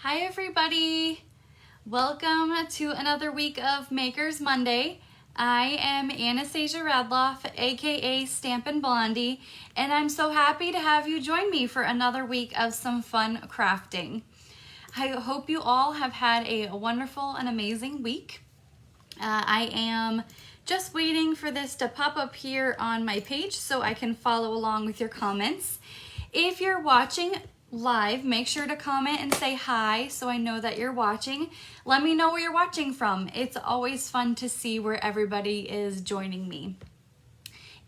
Hi everybody! Welcome to another week of Makers Monday. I am Anastasia Radloff, aka Stampin' Blondie, and I'm so happy to have you join me for another week of some fun crafting. I hope you all have had a wonderful and amazing week. I am just waiting for this to pop up here on my page so I can follow along with your comments. If you're watching live, make sure to comment and say hi so I know that you're watching. Let me know where you're watching from. It's always fun to see where everybody is joining me.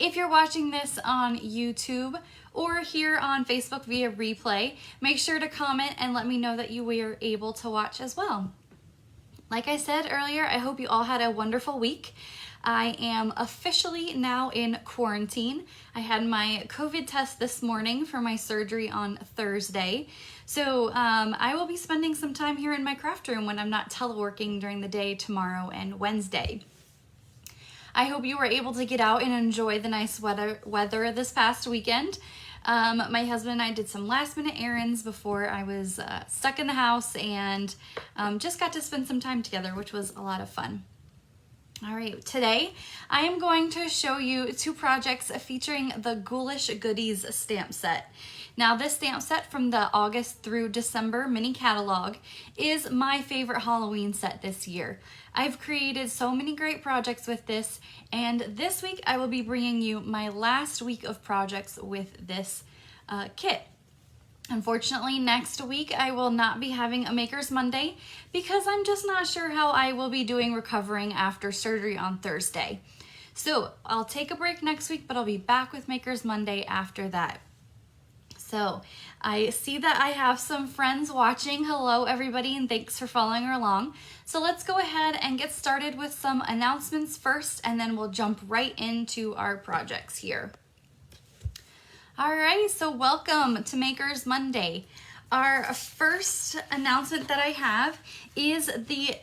If you're watching this on YouTube or here on Facebook via replay, make sure to comment and let me know that you were able to watch as well. Like I said earlier, I hope you all had a wonderful week. I am officially now in quarantine. I had my COVID test this morning for my surgery on Thursday. So I will be spending some time here in my craft room when I'm not teleworking during the day tomorrow and Wednesday. I hope you were able to get out and enjoy the nice weather this past weekend. My husband and I did some last minute errands before I was stuck in the house and just got to spend some time together, which was a lot of fun. All right, today I am going to show you two projects featuring the Ghoulish Goodies stamp set. Now this stamp set from the August through December mini catalog is my favorite Halloween set this year. I've created so many great projects with this, and this week I will be bringing you my last week of projects with this kit. Unfortunately, next week I will not be having a Makers Monday because I'm just not sure how I will be doing recovering after surgery on Thursday. So I'll take a break next week, but I'll be back with Makers Monday after that. So I see that I have some friends watching. Hello everybody, and thanks for following along. So let's go ahead and get started with some announcements first, and then we'll jump right into our projects here. All right, so welcome to Makers Monday. Our first announcement that I have is the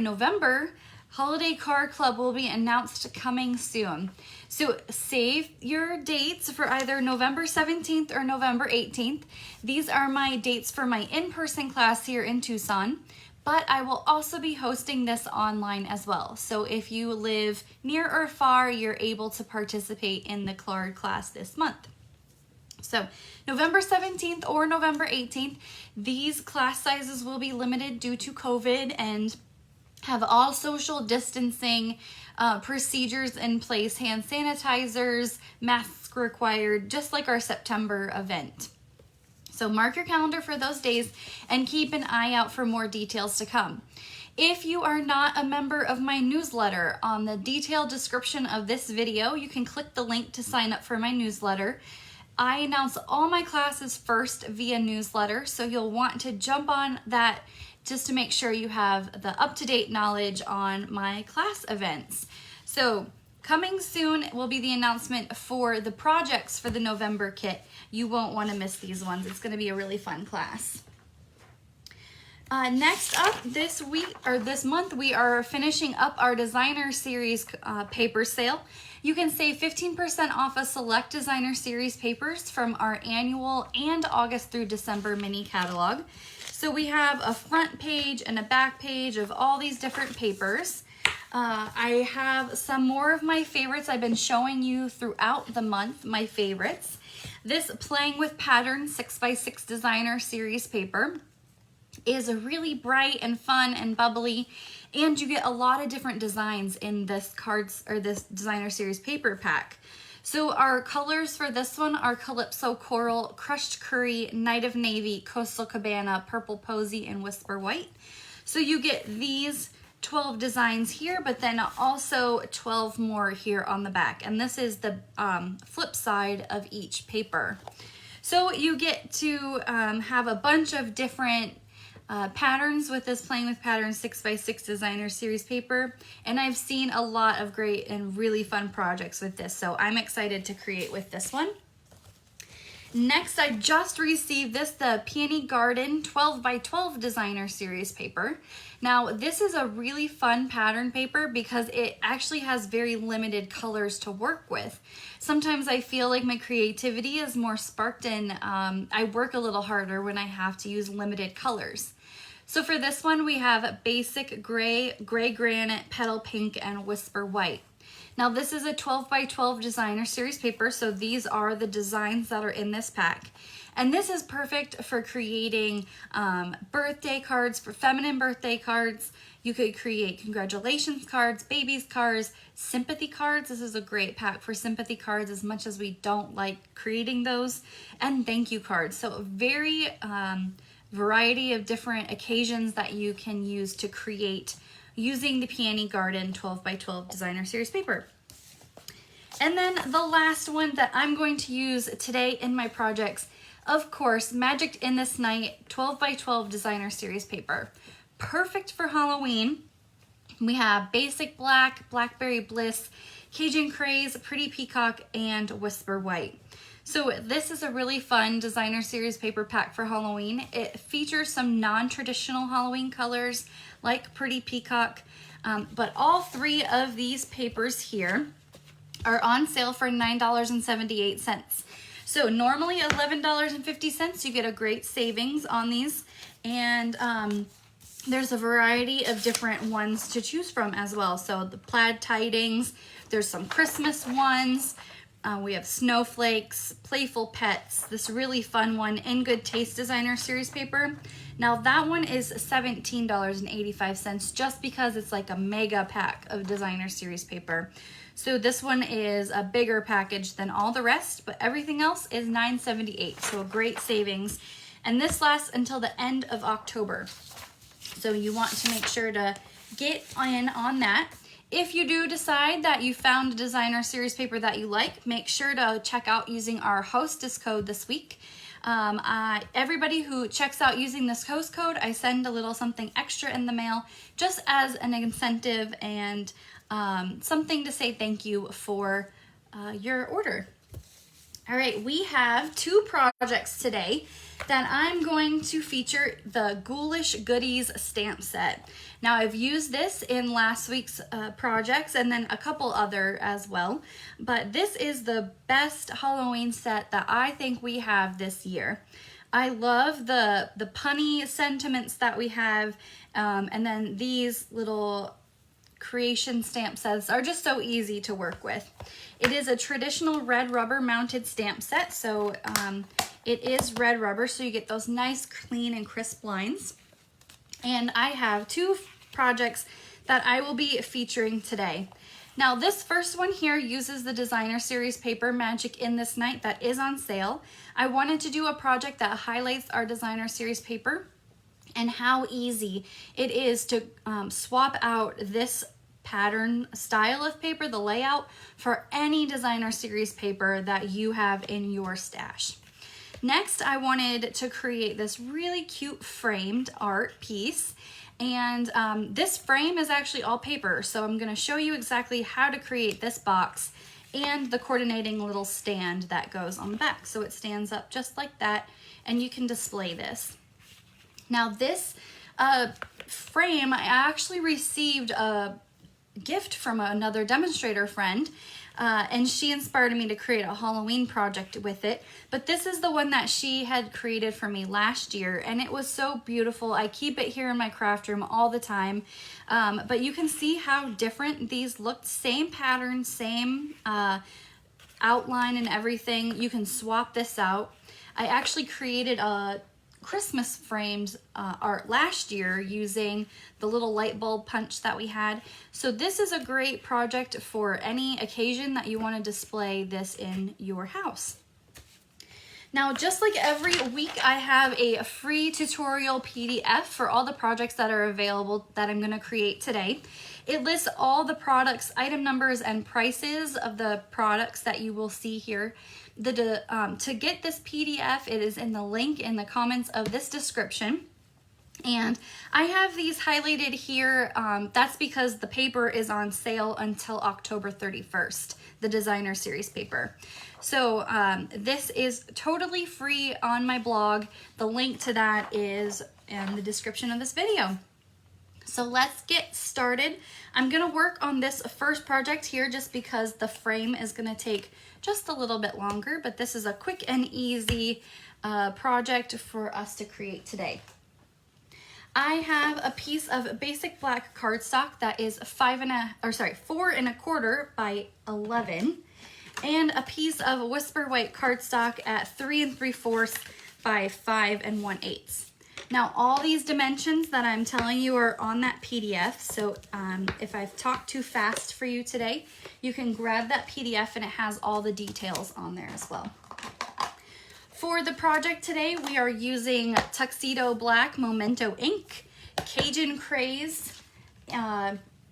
November Holiday Card Club will be announced coming soon. So save your dates for either November 17th or November 18th. These are my dates for my in-person class here in Tucson, but I will also be hosting this online as well. So if you live near or far, you're able to participate in the card class this month. So November 17th or November 18th, these class sizes will be limited due to COVID and have all social distancing procedures in place, hand sanitizers, masks required, just like our September event. So mark your calendar for those days and keep an eye out for more details to come. If you are not a member of my newsletter, on the detailed description of this video, you can click the link to sign up for my newsletter. I announce all my classes first via newsletter, so you'll want to jump on that just to make sure you have the up-to-date knowledge on my class events. So coming soon will be the announcement for the projects for the November kit. You won't want to miss these ones. It's going to be a really fun class. Next up this month, we are finishing up our designer series paper sale. You can save 15% off a select designer series papers from our annual and August through December mini catalog. So we have a front page and a back page of all these different papers. I have some more of my favorites. I've been showing you throughout the month my favorites. This Playing with Patterns 6x6 designer series paper is really bright and fun and bubbly, and you get a lot of different designs in this this designer series paper pack. So our colors for this one are Calypso Coral, Crushed Curry, Night of Navy, Coastal Cabana, Purple Posy, and Whisper White. So you get these 12 designs here, but then also 12 more here on the back. And this is the flip side of each paper. So you get to have a bunch of different patterns with this Playing with Patterns 6x6 designer series paper, and I've seen a lot of great and really fun projects with this, so I'm excited to create with this one. Next, I just received the Peony Garden 12 by 12 designer series paper. Now, this is a really fun pattern paper because it actually has very limited colors to work with. Sometimes I feel like my creativity is more sparked and I work a little harder when I have to use limited colors. So for this one, we have basic gray, gray granite, petal pink, and whisper white. Now this is a 12 by 12 designer series paper, so these are the designs that are in this pack. And this is perfect for creating birthday cards, for feminine birthday cards. You could create congratulations cards, babies cards, sympathy cards. This is a great pack for sympathy cards as much as we don't like creating those. And thank you cards. So a very variety of different occasions that you can use to create using the Peony Garden 12 by 12 designer series paper. And then the last one that I'm going to use today in my projects, of course, Magic in This Night 12 by 12 designer series paper. Perfect for Halloween. We have basic black, blackberry bliss, Cajun craze, pretty peacock, and whisper white. So this is a really fun designer series paper pack for Halloween. It features some non-traditional Halloween colors like pretty peacock, but all three of these papers here are on sale for $9.78. So normally $11.50, you get a great savings on these, and there's a variety of different ones to choose from as well. So the plaid tidings, there's some Christmas ones, we have snowflakes, playful pets, this really fun one, In Good Taste designer series paper. Now that one is $17.85 just because it's like a mega pack of designer series paper. So this one is a bigger package than all the rest, but everything else is $9.78, so a great savings. And this lasts until the end of October. So you want to make sure to get in on that. If you do decide that you found a designer series paper that you like, make sure to check out using our hostess code this week. Everybody who checks out using this host code, I send a little something extra in the mail just as an incentive and something to say thank you for your order. All right, we have two projects today that I'm going to feature the Ghoulish Goodies stamp set. Now I've used this in last week's projects and then a couple other as well, but this is the best Halloween set that I think we have this year. I love the punny sentiments that we have, and then these little creation stamp sets are just so easy to work with. It is a traditional red rubber mounted stamp set, so it is red rubber, so you get those nice clean and crisp lines. And I have two projects that I will be featuring today. Now this first one here uses the designer series paper Magic in This Night that is on sale. I wanted to do a project that highlights our designer series paper and how easy it is to swap out this pattern style of paper, the layout, for any designer series paper that you have in your stash. Next, I wanted to create this really cute framed art piece, and this frame is actually all paper, so I'm going to show you exactly how to create this box and the coordinating little stand that goes on the back. So it stands up just like that, and you can display this. Now this frame, I actually received a gift from another demonstrator friend, and she inspired me to create a Halloween project with it. But this is the one that she had created for me last year, and it was so beautiful. I keep it here in my craft room all the time, but you can see how different these looked. Same pattern, same outline and everything. You can swap this out. I actually created a Christmas framed art last year using the little light bulb punch that we had. So this is a great project for any occasion that you want to display this in your house. Now, just like every week, I have a free tutorial PDF for all the projects that are available that I'm going to create today. It lists all the products, item numbers, and prices of the products that you will see here. To get this PDF, it is in the link in the comments of this description. And I have these highlighted here. That's because the paper is on sale until October 31st, the designer series paper. So this is totally free on my blog. The link to that is in the description of this video. So let's get started. I'm gonna work on this first project here just because the frame is gonna take just a little bit longer, but this is a quick and easy project for us to create today. I have a piece of basic black cardstock that is 4¼ by 11, and a piece of whisper white cardstock at 3¾ by 5⅛. Now all these dimensions that I'm telling you are on that PDF, so if I've talked too fast for you today, you can grab that PDF and it has all the details on there as well. For the project today, we are using Tuxedo Black Memento ink, Cajun Craze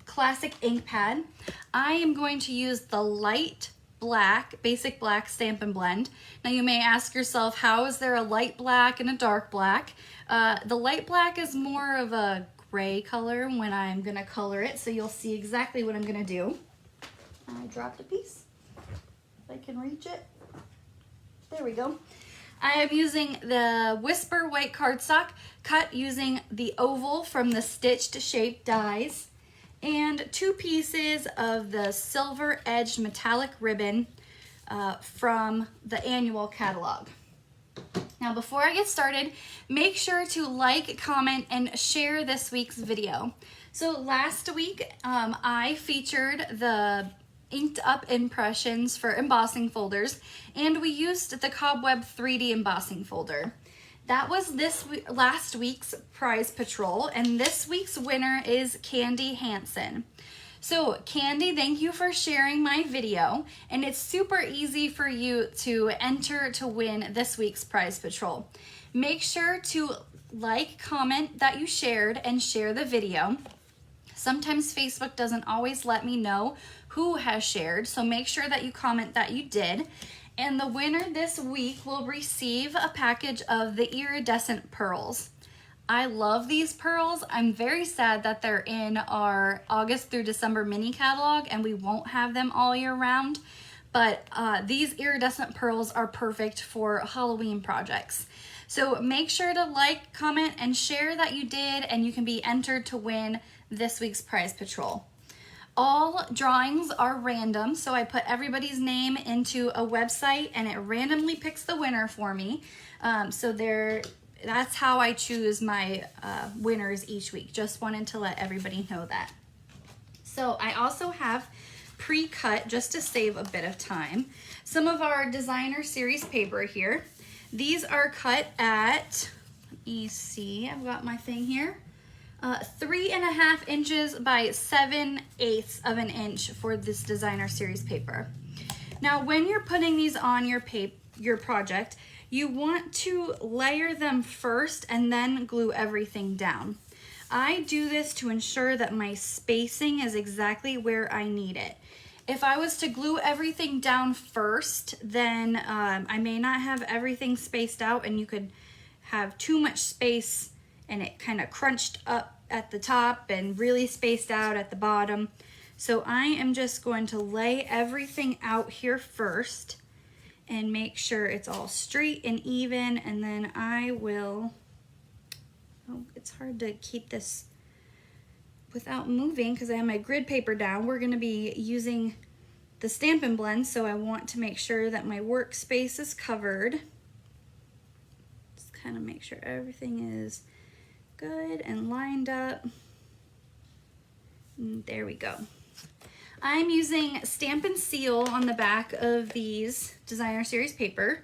classic ink pad. I am going to use the light black, basic black Stampin' Blend. Now you may ask yourself, how is there a light black and a dark black? The light black is more of a gray color when I'm gonna color it, so you'll see exactly what I'm gonna do. I dropped a piece, if I can reach it. There we go. I am using the Whisper White cardstock cut using the oval from the stitched shape dies, and 2 pieces of the silver edged metallic ribbon from the annual catalog. Now before I get started, make sure to like, comment, and share this week's video. So last week I featured the inked up impressions for embossing folders, and we used the Cobweb 3D embossing folder. That was last week's prize patrol, and this week's winner is Candy Hansen. So Candy, thank you for sharing my video, and it's super easy for you to enter to win this week's prize patrol. Make sure to like, comment that you shared, and share the video. Sometimes Facebook doesn't always let me know who has shared, so make sure that you comment that you did. And the winner this week will receive a package of the iridescent pearls. I love these pearls. I'm very sad that they're in our August through December mini catalog and we won't have them all year round, but these iridescent pearls are perfect for Halloween projects. So make sure to like, comment, and share that you did, and you can be entered to win this week's prize patrol. All drawings are random, so I put everybody's name into a website and it randomly picks the winner for me. That's how I choose my winners each week. Just wanted to let everybody know that. So I also have pre-cut, just to save a bit of time, some of our designer series paper here. These are cut at, let me see, I've got my thing here. 3½ inches by 7/8 of an inch for this designer series paper. Now, when you're putting these on your project, you want to layer them first and then glue everything down. I do this to ensure that my spacing is exactly where I need it. If I was to glue everything down first, then I may not have everything spaced out, and you could have too much space and it kind of crunched up at the top and really spaced out at the bottom. So I am just going to lay everything out here first and make sure it's all straight and even, and then I will, oh, it's hard to keep this without moving because I have my grid paper down. We're going to be using the Stampin' Blend, so I want to make sure that my workspace is covered. Just kind of make sure everything is good and lined up. And there we go. I'm using Stampin' Seal on the back of these designer series paper,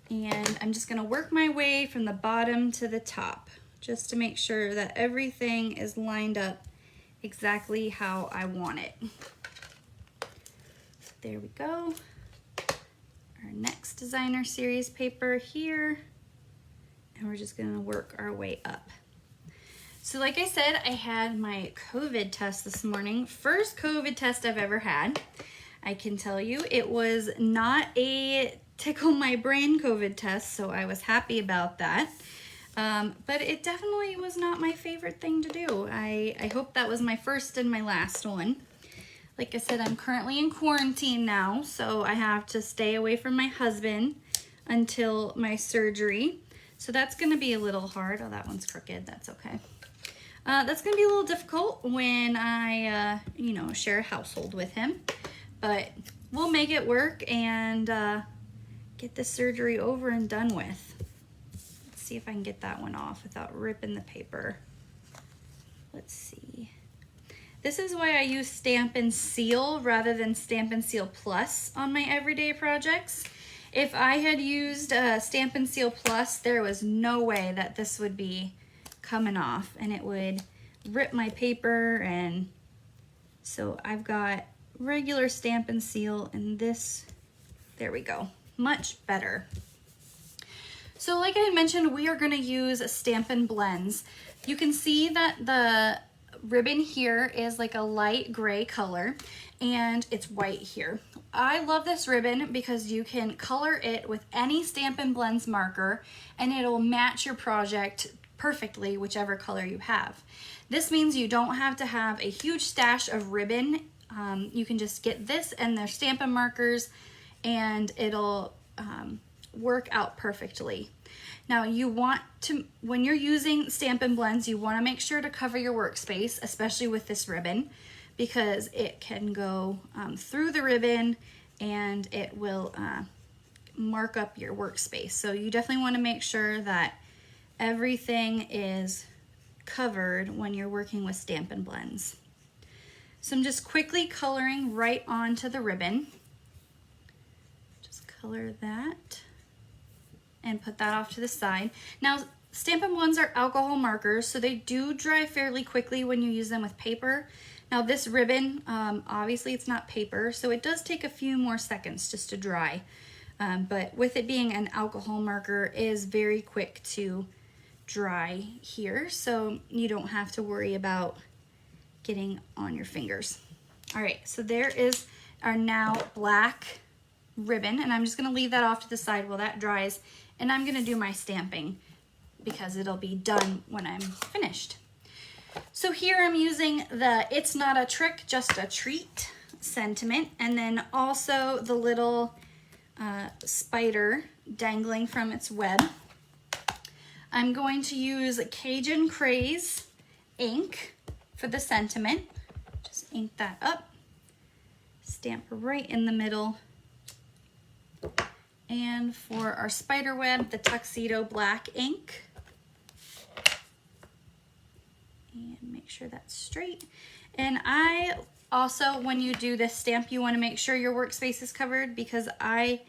and I'm just going to work my way from the bottom to the top just to make sure that everything is lined up exactly how I want it. There we go. Our next designer series paper here, and we're just going to work our way up. So like I said, I had my COVID test this morning. First COVID test I've ever had. I can tell you it was not a tickle my brain COVID test, so I was happy about that. But it definitely was not my favorite thing to do. I hope that was my first and my last one. Like I said, I'm currently in quarantine now, so I have to stay away from my husband until my surgery. So that's gonna be a little hard. Oh, that one's crooked, that's okay. That's gonna be a little difficult when I, you know, share a household with him, but we'll make it work and get this surgery over and done with. Let's see if I can get that one off without ripping the paper. Let's see. This is why I use Stampin' Seal rather than Stampin' Seal Plus on my everyday projects. If I had used Stampin' Seal Plus, there was no way that this would be coming off and it would rip my paper. And so I've got regular Stampin' Seal, and this, there we go, much better. So like I mentioned, we are gonna use Stampin' Blends. You can see that the ribbon here is like a light gray color and it's white here. I love this ribbon because you can color it with any Stampin' Blends marker and it'll match your project perfectly, whichever color you have. This means you don't have to have a huge stash of ribbon. You can just get this and their Stampin' markers and it'll work out perfectly. Now you want to, when you're using Stampin' Blends, you want to make sure to cover your workspace, especially with this ribbon, because it can go through the ribbon and it will mark up your workspace. So you definitely want to make sure that everything is covered when you're working with Stampin' Blends. So I'm just quickly coloring right onto the ribbon. Just color that and put that off to the side. Now, Stampin' Blends are alcohol markers, so they do dry fairly quickly when you use them with paper. Now this ribbon, obviously it's not paper, so it does take a few more seconds just to dry. But with it being an alcohol marker, it is very quick to dry here, so you don't have to worry about getting on your fingers. All right, so there is our now black ribbon, and I'm just gonna leave that off to the side while that dries. And I'm gonna do my stamping because it'll be done when I'm finished. So here I'm using the It's Not a Trick, Just a Treat sentiment, and then also the little spider dangling from its web. I'm going to use Cajun Craze ink for the sentiment. Just ink that up, stamp right in the middle. And for our spider web, the Tuxedo Black ink. And make sure that's straight. And I also, when you do this stamp, you want to make sure your workspace is covered, because I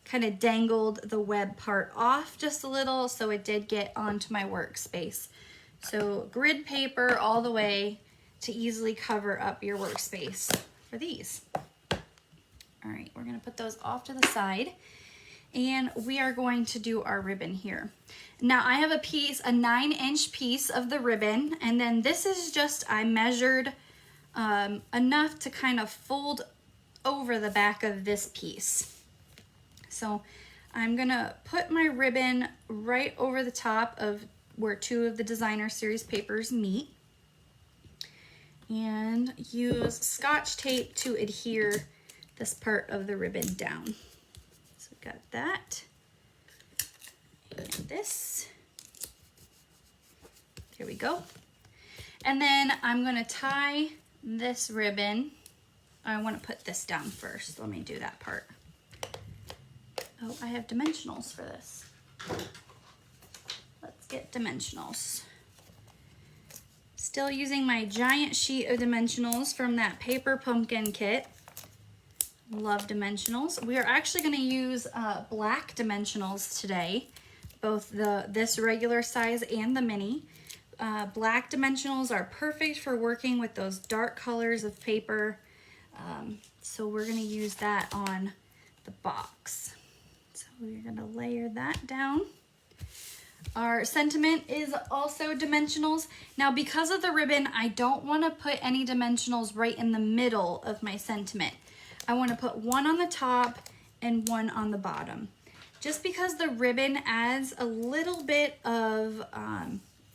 kind of dangled the web part off just a little, so it did get onto my workspace. So grid paper all the way to easily cover up your workspace for these. All right, we're gonna put those off to the side. And we are going to do our ribbon here. Now I have a 9-inch piece of the ribbon, and then this is just, I measured enough to kind of fold over the back of this piece. So I'm gonna put my ribbon right over the top of where two of the Designer Series papers meet, and use Scotch tape to adhere this part of the ribbon down. Got that, and this, here we go. And then I'm gonna tie this ribbon. I wanna put this down first. Let me do that part. Oh, I have dimensionals for this. Let's get dimensionals. Still using my giant sheet of dimensionals from that paper pumpkin kit. Love dimensionals. We are actually going to use black dimensionals today, both this regular size and the mini. Black dimensionals are perfect for working with those dark colors of paper. So we're going to use that on the box. So we're going to layer that down. Our sentiment is also dimensionals. Now, because of the ribbon, I don't want to put any dimensionals right in the middle of my sentiment. I want to put one on the top and one on the bottom. just because the ribbon adds a little bit of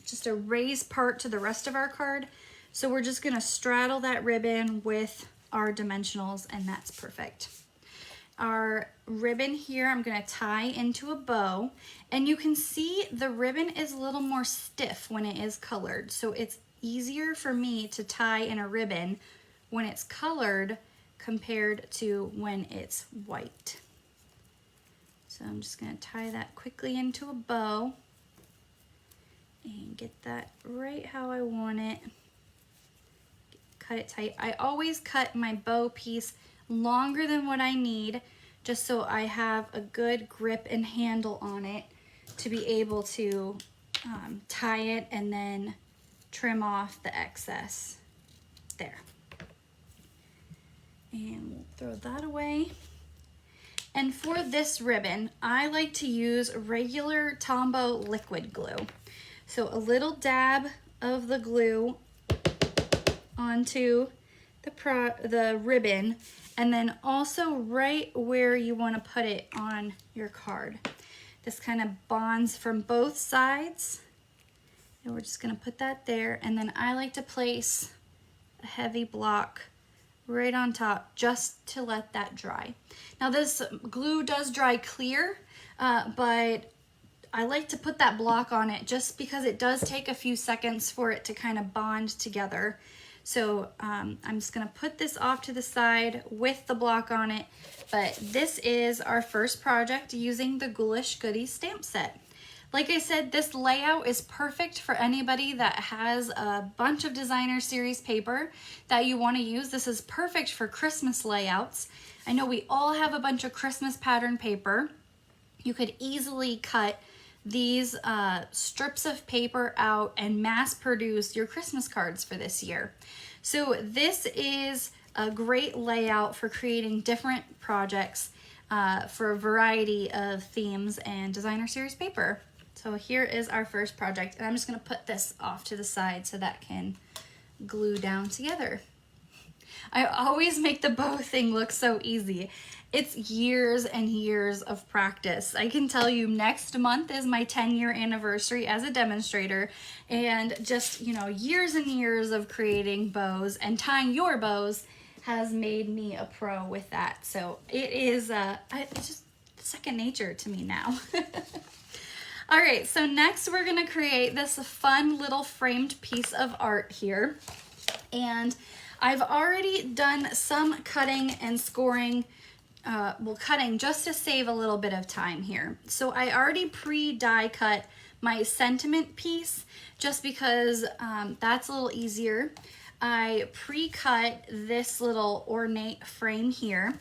just a raised part to the rest of our card. So we're just gonna straddle that ribbon with our dimensionals, and that's perfect. Our ribbon here, I'm gonna tie into a bow, and you can see the ribbon is a little more stiff when it is colored. So it's easier for me to tie in a ribbon when it's colored compared to when it's white. So I'm just gonna tie that quickly into a bow and get that right how I want it. Cut it tight. I always cut my bow piece longer than what I need, just so I have a good grip and handle on it to be able to tie it and then trim off the excess. There. And we'll throw that away. And for this ribbon, I like to use regular Tombow liquid glue. So a little dab of the glue onto the ribbon, and then also right where you want to put it on your card. This kind of bonds from both sides, and we're just going to put that there. And then I like to place a heavy block right on top just to let that dry. Now this glue does dry clear, but I like to put that block on it just because it does take a few seconds for it to kind of bond together. So I'm just gonna put this off to the side with the block on it, but this is our first project using the Ghoulish Goodies stamp set. Like I said, this layout is perfect for anybody that has a bunch of designer series paper that you want to use. This is perfect for Christmas layouts. I know we all have a bunch of Christmas pattern paper. You could easily cut these strips of paper out and mass produce your Christmas cards for this year. So this is a great layout for creating different projects for a variety of themes and designer series paper. So here is our first project, and I'm just going to put this off to the side so that can glue down together. I always make the bow thing look so easy. It's years and years of practice. I can tell you next month is my 10-year anniversary as a demonstrator, and just, you know, years and years of creating bows and tying your bows has made me a pro with that. So it is it's just second nature to me now. All right, so next we're gonna create this fun little framed piece of art here. And I've already done some cutting and scoring, cutting just to save a little bit of time here. So I already pre-die cut my sentiment piece just because that's a little easier. I pre-cut this little ornate frame here.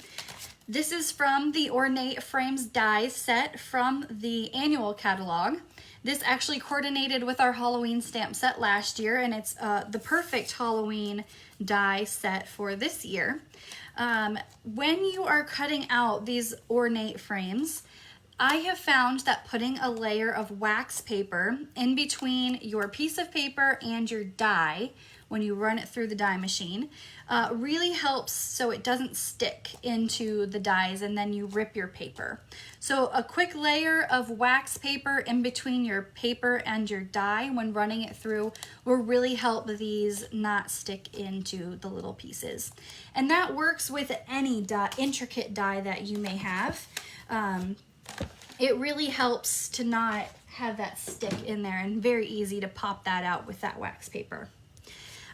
This is from the Ornate Frames die set from the annual catalog. This actually coordinated with our Halloween stamp set last year, and it's the perfect Halloween die set for this year. When you are cutting out these ornate frames, I have found that putting a layer of wax paper in between your piece of paper and your die when you run it through the die machine really helps so it doesn't stick into the dies and then you rip your paper. So a quick layer of wax paper in between your paper and your die when running it through will really help these not stick into the little pieces. And that works with any intricate die that you may have. It really helps to not have that stick in there, and very easy to pop that out with that wax paper.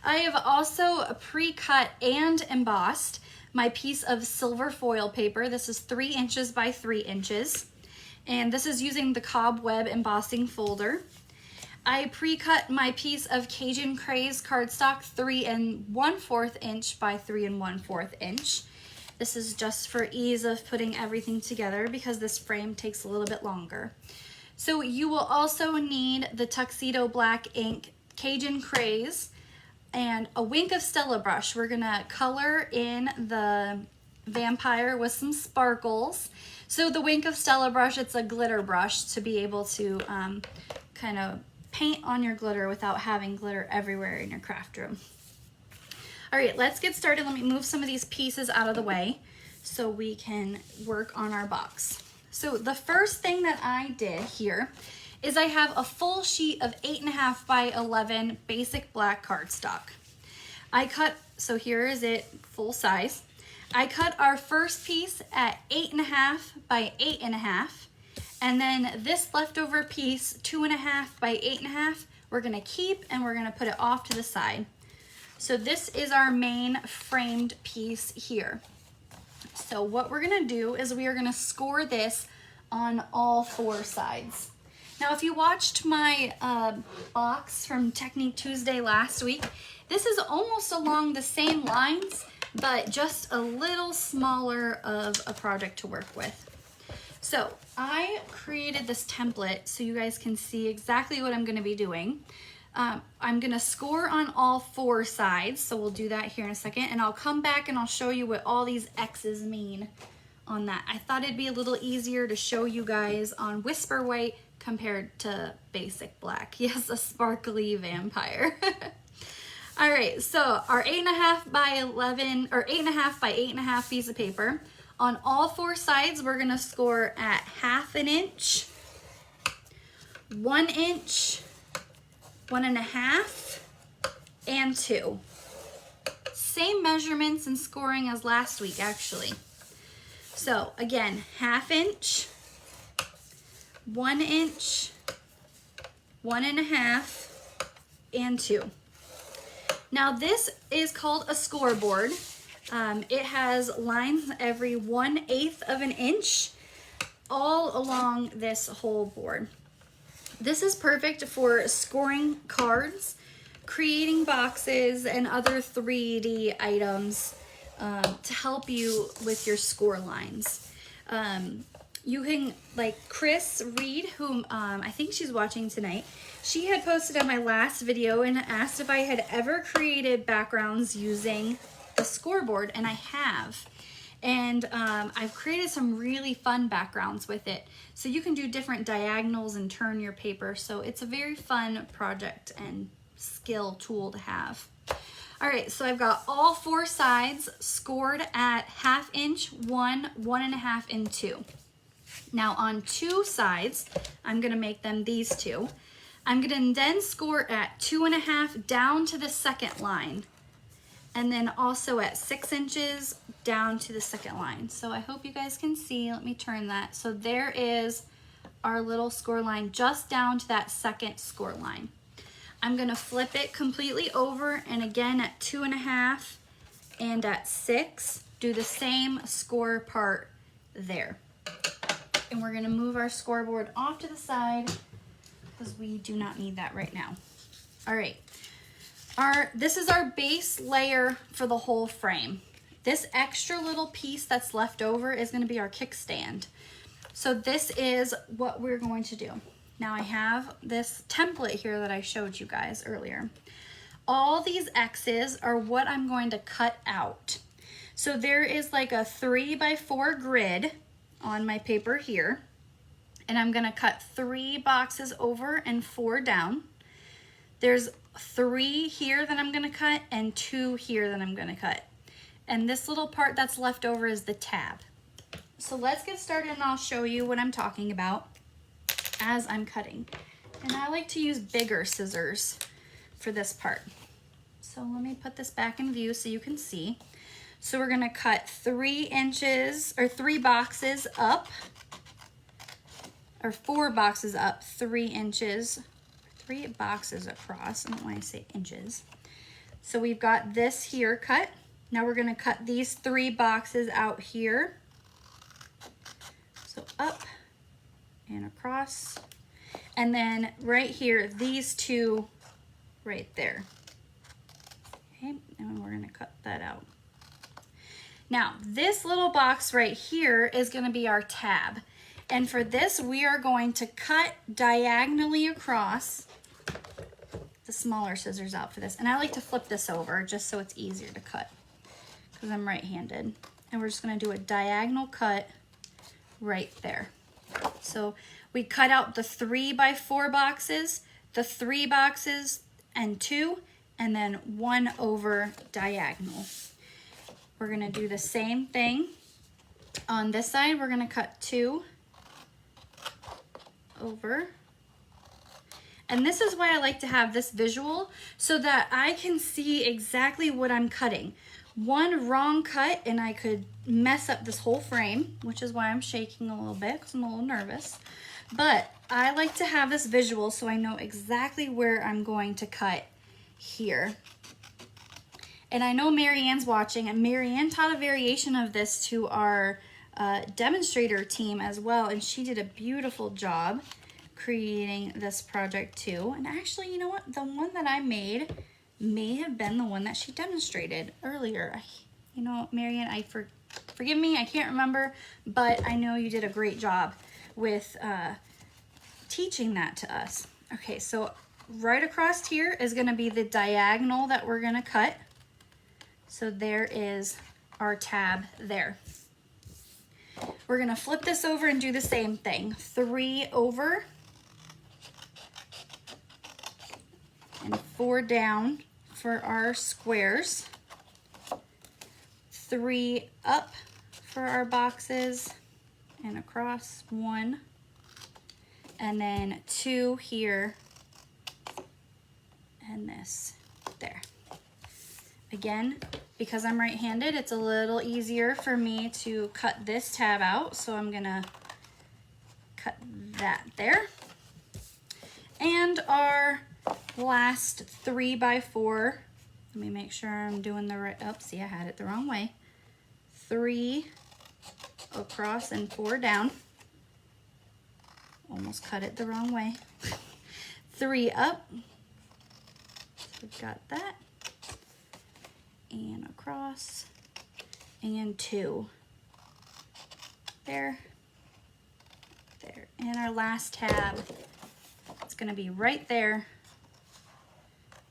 I have also pre-cut and embossed my piece of silver foil paper. This is 3 inches by 3 inches, and this is using the cobweb embossing folder. I pre-cut my piece of Cajun Craze cardstock 3 1/4 inch by 3 1/4 inch. This is just for ease of putting everything together because this frame takes a little bit longer. So you will also need the Tuxedo Black ink Cajun Craze and a wink of Stella brush. We're gonna color in the vampire with some sparkles. So the wink of Stella brush, it's a glitter brush to be able to kind of paint on your glitter without having glitter everywhere in your craft room. All right, let's get started. Let me move some of these pieces out of the way so we can work on our box. So the first thing that I did here is I have a full sheet of 8.5 by 11 basic black cardstock. I cut, so here is it full size. I cut our first piece at 8.5 by 8.5, and then this leftover piece, 2.5 by 8.5, we're gonna keep and we're gonna put it off to the side. So this is our main framed piece here. So what we're gonna do is we are gonna score this on all 4 sides. Now, if you watched my box from Technique Tuesday last week, this is almost along the same lines, but just a little smaller of a project to work with. So I created this template so you guys can see exactly what I'm gonna be doing. I'm gonna score on all 4 sides, so we'll do that here in a second, and I'll come back and I'll show you what all these X's mean on that. I thought it'd be a little easier to show you guys on Whisper White compared to basic black. Yes, a sparkly vampire. All right, so our 8.5 by 11, or 8.5 by 8.5 piece of paper. On all 4 sides, we're gonna score at 1/2 inch, 1 inch, 1.5, and 2. Same measurements and scoring as last week, actually. So again, 1/2 inch, 1 inch, 1.5, and 2. Now this is called a scoreboard. It has lines every 1/8 of an inch all along this whole board. This is perfect for scoring cards, creating boxes, and other 3D items to help you with your score lines. You can, like Chris Reed, whom I think she's watching tonight, she had posted on my last video and asked if I had ever created backgrounds using the scoreboard, and I have. And I've created some really fun backgrounds with it. So you can do different diagonals and turn your paper. So it's a very fun project and skill tool to have. All right, so I've got all 4 sides scored at 1/2 inch, 1, 1.5, and 2. Now on 2 sides, I'm gonna make them these 2. I'm gonna then score at 2.5 down to the second line, and then also at 6 inches down to the second line. So I hope you guys can see. Let me turn that. So there is our little score line just down to that second score line. I'm gonna flip it completely over, and again at 2.5 and at 6, do the same score part there. And we're gonna move our scoreboard off to the side because we do not need that right now. All right, this is our base layer for the whole frame. This extra little piece that's left over is gonna be our kickstand. So this is what we're going to do. Now I have this template here that I showed you guys earlier. All these X's are what I'm going to cut out. So there is like a 3 by 4 grid on my paper here, and I'm gonna cut 3 boxes over and 4 down. There's 3 here that I'm gonna cut and 2 here that I'm gonna cut. And this little part that's left over is the tab. So let's get started and I'll show you what I'm talking about as I'm cutting. And I like to use bigger scissors for this part. So let me put this back in view so you can see. So we're gonna cut 3 inches, or 3 boxes up, or 4 boxes up, 3 inches, 3 boxes across. I don't want to say inches. So we've got this here cut. Now we're gonna cut these 3 boxes out here. So up and across. And then right here, these 2 right there. Okay, and we're gonna cut that out. Now, this little box right here is gonna be our tab. And for this, we are going to cut diagonally across, the smaller scissors out for this. And I like to flip this over just so it's easier to cut because I'm right-handed. And we're just gonna do a diagonal cut right there. So we cut out the 3 by 4 boxes, the 3 boxes and 2, and then 1 over diagonal. We're gonna do the same thing. On this side, we're gonna cut 2 over. And this is why I like to have this visual, so that I can see exactly what I'm cutting. One wrong cut and I could mess up this whole frame, which is why I'm shaking a little bit because I'm a little nervous. But I like to have this visual so I know exactly where I'm going to cut here. And I know Marianne's watching, and Marianne taught a variation of this to our demonstrator team as well, and she did a beautiful job creating this project too. And actually, you know what? The one that I made may have been the one that she demonstrated earlier. You know, Marianne, forgive me, I can't remember, but I know you did a great job with teaching that to us. Okay, so right across here is gonna be the diagonal that we're gonna cut. So there is our tab there. We're gonna flip this over and do the same thing. 3 over and 4 down for our squares. 3 up for our boxes and across 1. And then 2 here and this there. Again, because I'm right-handed, it's a little easier for me to cut this tab out, so I'm gonna cut that there. And our last 3x4, let me make sure I'm doing the right, oh, see, I had it the wrong way. 3 across and 4 down. Almost cut it the wrong way. 3 up, so we've got that. And across, and 2 there, there, and our last tab, it's going to be right there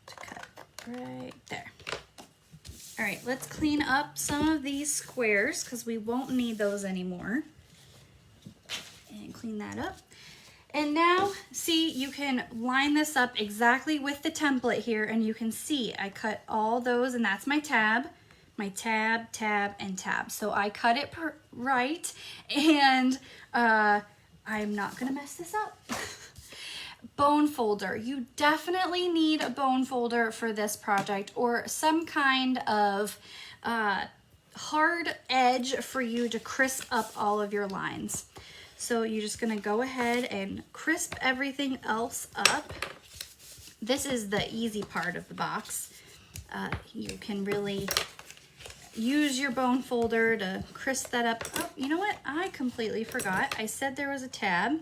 to cut right there. All right, let's clean up some of these squares because we won't need those anymore, and clean that up. And now, see, you can line this up exactly with the template here, and you can see I cut all those, and that's my tab, tab, and tab. So I cut it right, and I'm not gonna mess this up. Bone folder. You definitely need a bone folder for this project, or some kind of hard edge for you to crisp up all of your lines. So you're just gonna go ahead and crisp everything else up. This is the easy part of the box. You can really use your bone folder to crisp that up. Oh, you know what? I completely forgot. I said there was a tab.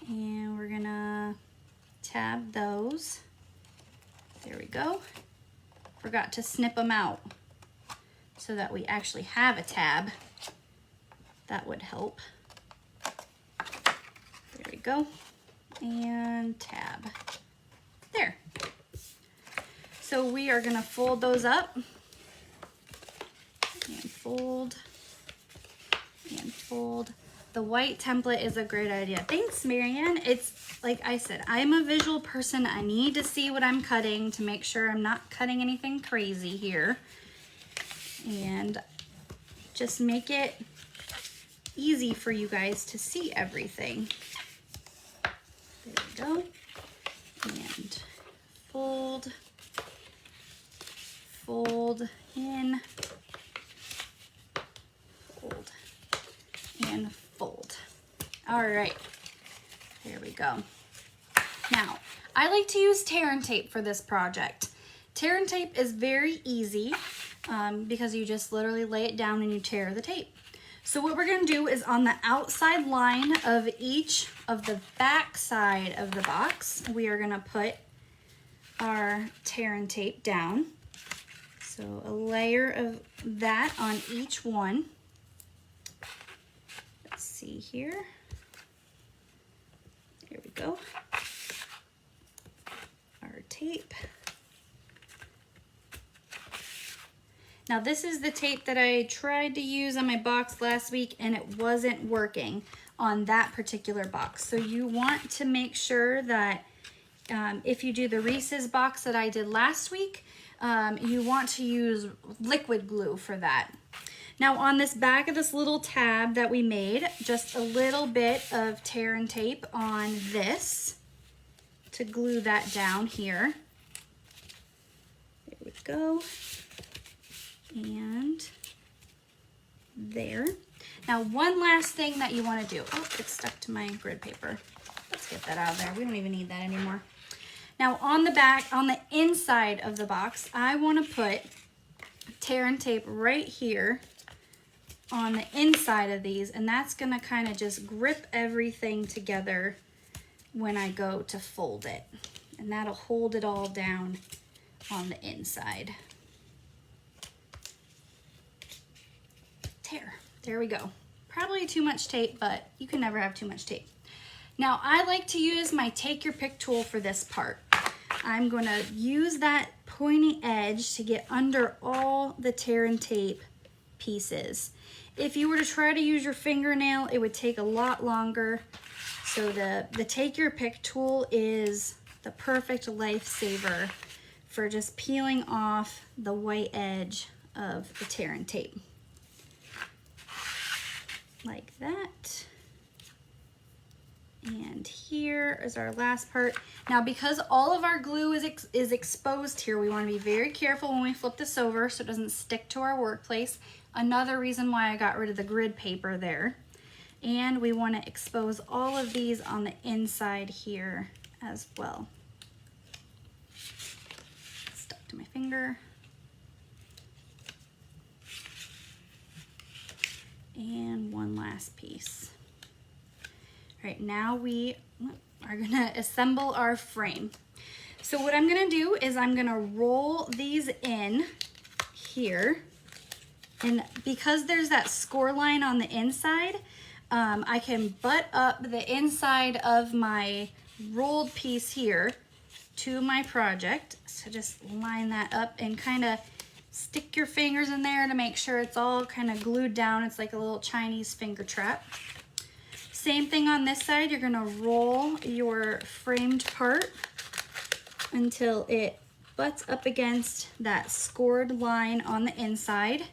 And we're gonna tab those. There we go. Forgot to snip them out so that we actually have a tab. That would help. There we go. And tab. There. So we are gonna fold those up. And fold. And fold. The white template is a great idea. Thanks, Marianne. It's like I said, I'm a visual person. I need to see what I'm cutting to make sure I'm not cutting anything crazy here. And just make it easy for you guys to see everything. There we go. And fold, fold in, fold, and fold. All right, there we go. Now, I like to use tear and tape for this project. Tear and tape is very easy because you just literally lay it down and you tear the tape. So what we're gonna do is on the outside line of each of the back side of the box, we are gonna put our tear and tape down. So a layer of that on each one. Let's see here. There we go. Our tape. Now this is the tape that I tried to use on my box last week and it wasn't working on that particular box. So you want to make sure that if you do the Reese's box that I did last week, you want to use liquid glue for that. Now on this back of this little tab that we made, just a little bit of tear and tape on this to glue that down here. There we go. And there. Now one last thing that you want to do. Oh, it's stuck to my grid paper. Let's get that out of there. We don't even need that anymore. Now on the back, on the inside of the box, I want to put tear and tape right here on the inside of these, and that's going to kind of just grip everything together when I go to fold it. And that'll hold it all down on the inside. Tear. There we go. Probably too much tape, but you can never have too much tape. Now I like to use my take your pick tool for this part. I'm going to use that pointy edge to get under all the tear and tape pieces. If you were to try to use your fingernail, it would take a lot longer. So the take your pick tool is the perfect lifesaver for just peeling off the white edge of the tear and tape. Like that. And here is our last part. Now because all of our glue is exposed here, we want to be very careful when we flip this over so it doesn't stick to our workplace. Another reason why I got rid of the grid paper there. And we want to expose all of these on the inside here as well. Stuck to my finger. And one last piece. All right, now we are gonna assemble our frame. So what I'm gonna do is I'm gonna roll these in here. And because there's that score line on the inside, I can butt up the inside of my rolled piece here to my project. So just line that up and kind of stick your fingers in there to make sure it's all kind of glued down. It's like a little Chinese finger trap. Same thing on this side. You're gonna roll your framed part until it butts up against that scored line on the inside.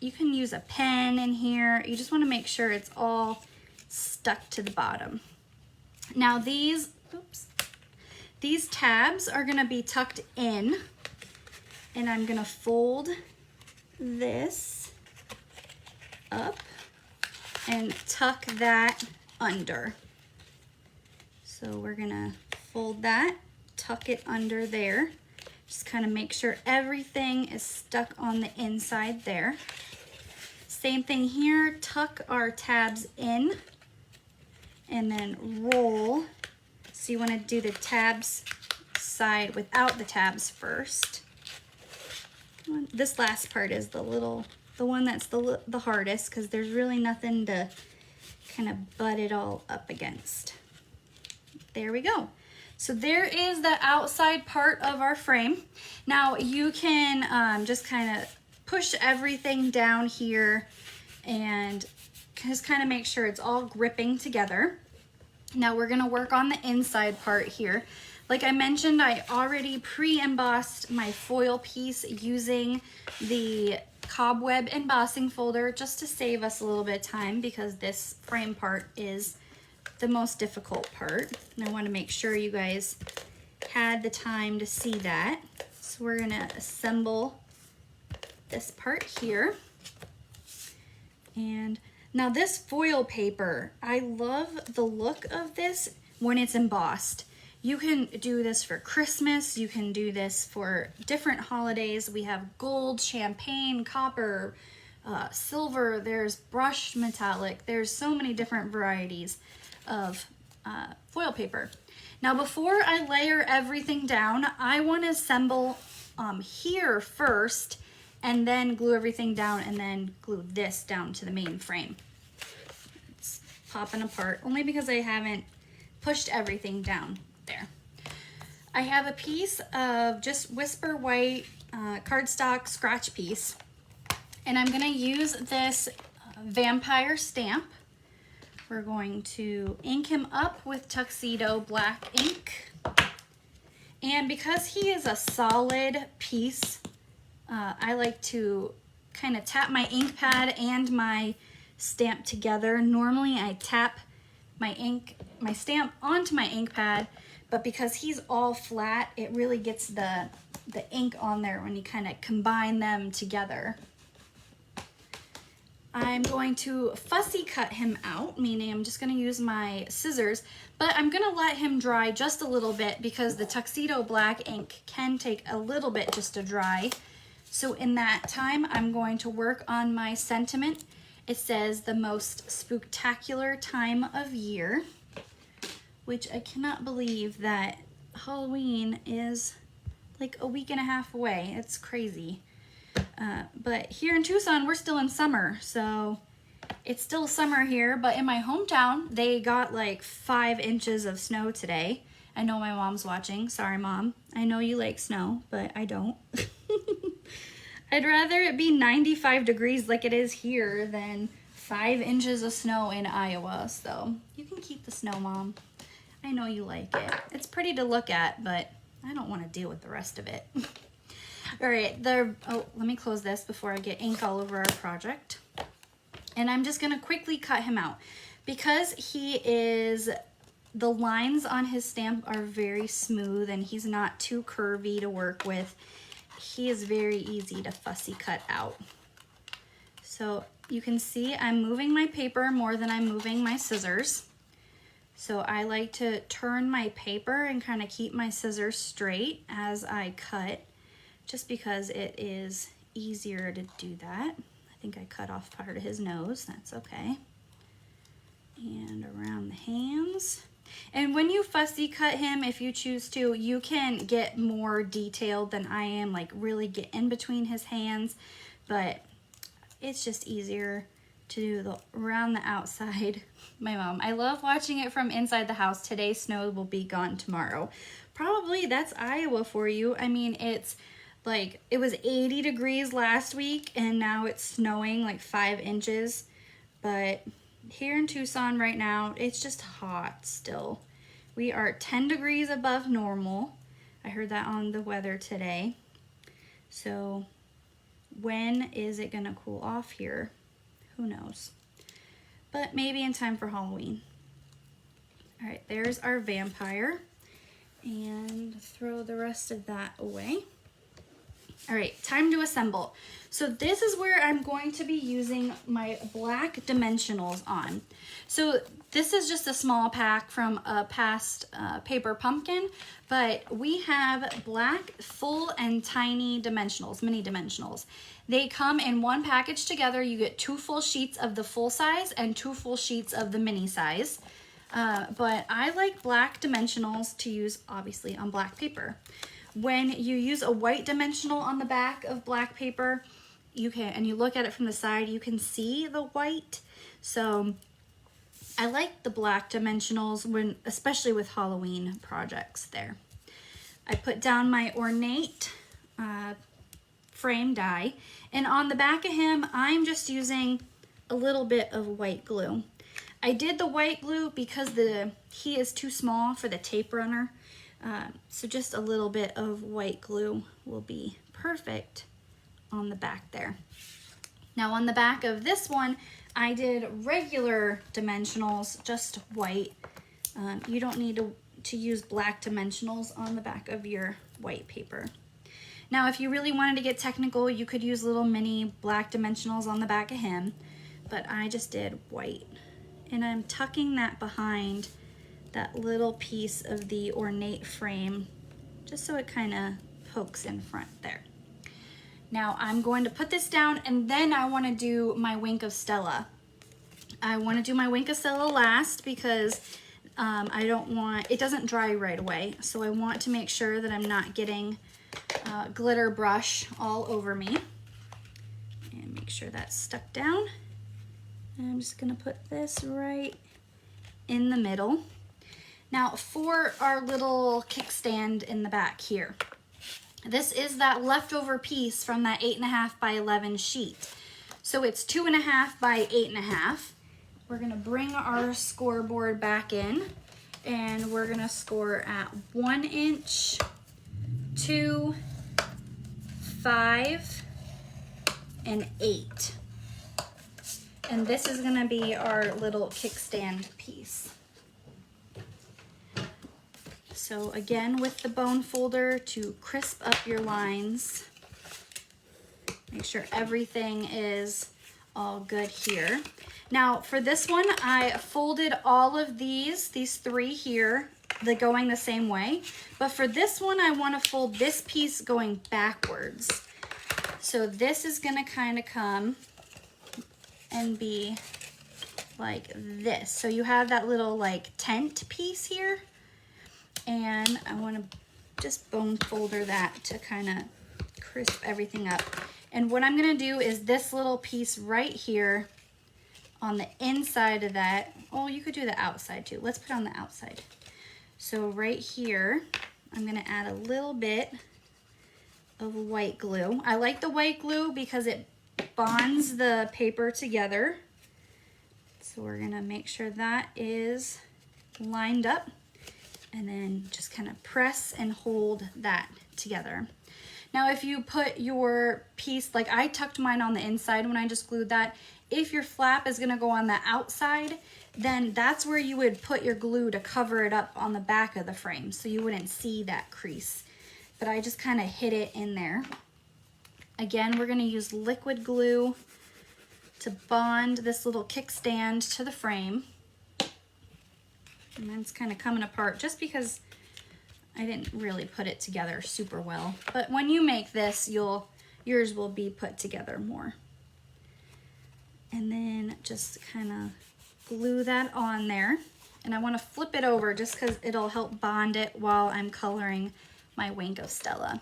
You can use a pen in here. You just want to make sure it's all stuck to the bottom. Now these tabs are going to be tucked in, and I'm going to fold this up and tuck that under. So we're going to fold that, tuck it under there. Just kind of make sure everything is stuck on the inside there. Same thing here, tuck our tabs in and then roll. So you want to do the tabs side without the tabs first. This last part is the one that's the hardest, because there's really nothing to kind of butt it all up against. There we go. So there is the outside part of our frame. Now you can just kind of push everything down here and just kind of make sure it's all gripping together. Now we're gonna work on the inside part here. Like I mentioned, I already pre-embossed my foil piece using the cobweb embossing folder just to save us a little bit of time, because this frame part is the most difficult part. And I want to make sure you guys had the time to see that. So we're gonna assemble this part here. And now this foil paper, I love the look of this when it's embossed. You can do this for Christmas, you can do this for different holidays. We have gold, champagne, copper, silver, there's brushed metallic, there's so many different varieties of foil paper. Now before I layer everything down, I want to assemble here first and then glue everything down and then glue this down to the main frame. It's popping apart only because I haven't pushed everything down there. I have a piece of just Whisper White cardstock scratch piece, and I'm going to use this vampire stamp. We're going to ink him up with Tuxedo black ink. And because he is a solid piece, I like to kind of tap my ink pad and my stamp together. Normally I tap my stamp onto my ink pad, but because he's all flat, it really gets the ink on there when you kind of combine them together. I'm going to fussy cut him out, meaning I'm just going to use my scissors, but I'm going to let him dry just a little bit because the Tuxedo Black ink can take a little bit just to dry. So in that time, I'm going to work on my sentiment. It says the most spooktacular time of year, which I cannot believe that Halloween is like a week and a half away. It's crazy. But here in Tucson, we're still in summer, so it's still summer here, but in my hometown, they got like 5 inches of snow today. I know my mom's watching. Sorry, Mom. I know you like snow, but I don't. I'd rather it be 95 degrees like it is here than 5 inches of snow in Iowa, so you can keep the snow, Mom. I know you like it. It's pretty to look at, but I don't want to deal with the rest of it. All right, let me close this before I get ink all over our project. And I'm just gonna quickly cut him out. Because the lines on his stamp are very smooth and he's not too curvy to work with, he is very easy to fussy cut out. So you can see I'm moving my paper more than I'm moving my scissors. So I like to turn my paper and kind of keep my scissors straight as I cut, just because it is easier to do that. I think I cut off part of his nose, that's okay. And around the hands. And when you fussy cut him, if you choose to, you can get more detailed than I am, like really get in between his hands, but it's just easier to do around the outside. My mom, I love watching it from inside the house. Today snow will be gone tomorrow. Probably that's Iowa for you. I mean, it's like, it was 80 degrees last week and now it's snowing like 5 inches. But here in Tucson right now, it's just hot still. We are 10 degrees above normal. I heard that on the weather today. So when is it gonna cool off here? Who knows? But maybe in time for Halloween. All right, there's our vampire. And throw the rest of that away. All right, time to assemble. So this is where I'm going to be using my black dimensionals on. So this is just a small pack from a past paper pumpkin, but we have black full and tiny dimensionals, mini dimensionals. They come in one package together. You get 2 full sheets of the full size and 2 full sheets of the mini size. But I like black dimensionals to use obviously on black paper. When you use a white dimensional on the back of black paper, and you look at it from the side, you can see the white. So I like the black dimensionals especially with Halloween projects there. I put down my ornate frame die, and on the back of him, I'm just using a little bit of white glue. I did the white glue because he is too small for the tape runner. So just a little bit of white glue will be perfect on the back there. Now on the back of this one, I did regular dimensionals, just white. You don't need to use black dimensionals on the back of your white paper. Now if you really wanted to get technical, you could use little mini black dimensionals on the back of him, but I just did white. And I'm tucking that behind that little piece of the ornate frame, just so it kind of pokes in front there. Now I'm going to put this down, and then I want to do my Wink of Stella. I want to do my Wink of Stella last because it doesn't dry right away. So I want to make sure that I'm not getting glitter brush all over me. And make sure that's stuck down. And I'm just gonna put this right in the middle. Now for our little kickstand in the back here, this is that leftover piece from that 8.5 by 11 sheet. So it's 2.5 by 8.5. We're gonna bring our scoreboard back in, and we're gonna score at 1 inch, 2, 5, an 8. And this is gonna be our little kickstand piece. So again, with the bone folder to crisp up your lines, make sure everything is all good here. Now for this one, I folded all of these 3 here, going the same way. But for this one, I want to fold this piece going backwards. So this is gonna kind of come and be like this. So you have that little like tent piece here. And I want to just bone folder that to kind of crisp everything up. And what I'm going to do is this little piece right here on the inside of that. Oh, you could do the outside too. Let's put on the outside. So right here, I'm going to add a little bit of white glue. I like the white glue because it bonds the paper together. So we're going to make sure that is lined up. And then just kind of press and hold that together. Now, if you put your piece, like I tucked mine on the inside when I just glued that, if your flap is gonna go on the outside, then that's where you would put your glue to cover it up on the back of the frame so you wouldn't see that crease. But I just kind of hid it in there. Again, we're gonna use liquid glue to bond this little kickstand to the frame. And that's kind of coming apart just because I didn't really put it together super well. But when you make this, yours will be put together more. And then just kind of glue that on there. And I want to flip it over just because it'll help bond it while I'm coloring my Wink of Stella.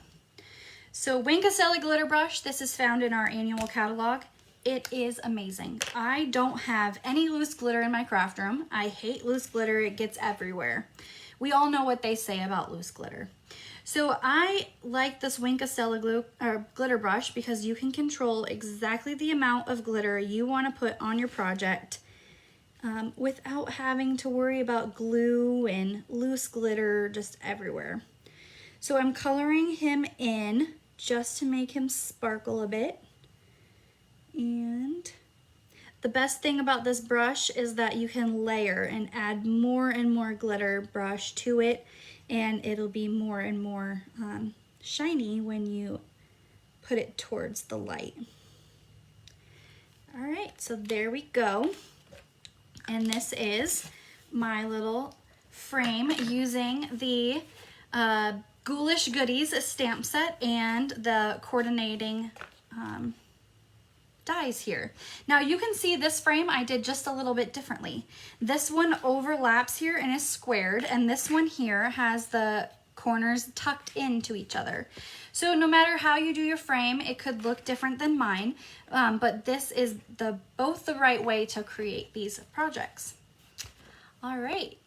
So Wink of Stella glitter brush, this is found in our annual catalog. It is amazing. I don't have any loose glitter in my craft room. I hate loose glitter. It gets everywhere. We all know what they say about loose glitter. So I like this Wink of Stella glitter brush because you can control exactly the amount of glitter you want to put on your project without having to worry about glue and loose glitter just everywhere. So I'm coloring him in just to make him sparkle a bit. And the best thing about this brush is that you can layer and add more and more glitter brush to it, and it'll be more and more shiny when you put it towards the light. All right, so there we go. And this is my little frame using the Ghoulish Goodies stamp set and the coordinating dies here. Now you can see this frame I did just a little bit differently. This one overlaps here and is squared, and this one here has the corners tucked into each other. So no matter how you do your frame, it could look different than mine, but this is both the right way to create these projects. All right.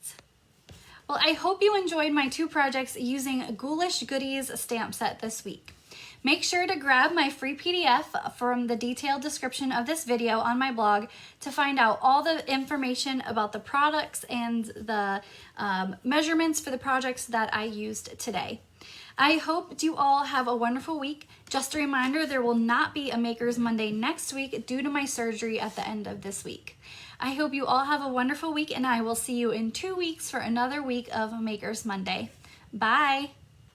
Well, I hope you enjoyed my 2 projects using Ghoulish Goodies stamp set this week. Make sure to grab my free PDF from the detailed description of this video on my blog to find out all the information about the products and the measurements for the projects that I used today. I hope you all have a wonderful week. Just a reminder, there will not be a Makers Monday next week due to my surgery at the end of this week. I hope you all have a wonderful week, and I will see you in 2 weeks for another week of Makers Monday. Bye!